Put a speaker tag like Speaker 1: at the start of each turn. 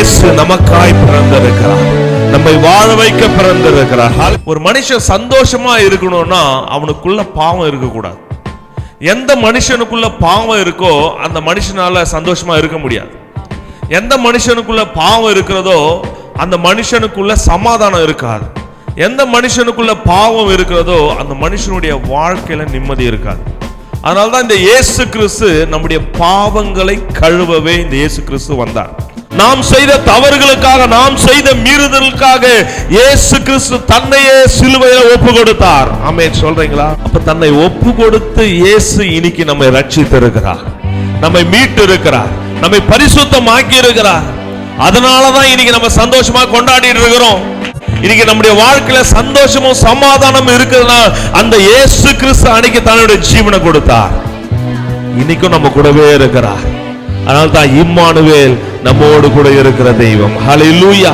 Speaker 1: இயேசு நமக்காய் பிறந்திருக்கிறார், நம்மை வாழ வைக்க பிறந்திருக்கிறார். ஒரு மனுஷன் சந்தோஷமா இருக்கணும்னா அவனுக்குள்ள பாவம் இருக்கக்கூடாது. எந்த மனுஷனுக்குள்ள பாவம் இருக்கோ அந்த மனுஷனால சந்தோஷமா இருக்க முடியாது. எந்த மனுஷனுக்குள்ள பாவம் இருக்கிறதோ அந்த மனுஷனுக்குள்ள சமாதானம் இருக்காது. எந்த மனுஷனுக்குள்ள பாவம் இருக்கிறதோ அந்த மனுஷனுடைய வாழ்க்கையில நிம்மதி இருக்காது. அதனால்தான் இந்த இயேசு கிறிஸ்து நம்முடைய பாவங்களை கழுவவே இந்த இயேசு கிறிஸ்து வந்தார். நாம் செய்த தவறுகளுக்காக, நாம் செய்த மீறுதலுக்காக இயேசு கிறிஸ்து தன்னையே சிலுவையில ஒப்பு கொடுத்தார். ஆமென் சொல்றீங்களா? அப்ப தன்னை ஒப்பு கொடுத்து இயேசு இன்னைக்கு நம்மை ரட்சித்து இருக்கிறார், நம்மை மீட்டு இருக்கிறார், நம்மை பரிசுத்தமாக்கி இருக்கிறார். அதனாலதான் இன்னைக்கு நம்ம சந்தோஷமா கொண்டாடிட்டு இருக்கிறோம். இன்னைக்கு நம்முடைய வாழ்க்கையில சந்தோஷமும் சமாதானம் இருக்குதுன்னா அந்த இயேசு கிறிஸ்து அன்னைக்கு தன்னுடைய ஜீவனை கொடுத்தார். இன்னைக்கும் நம்ம கூடவே இருக்கிறார். அதனால்தான் இம்மானுவேல் நம்மோடு கூட இருக்கிற தெய்வம். ஹல்லேலூயா.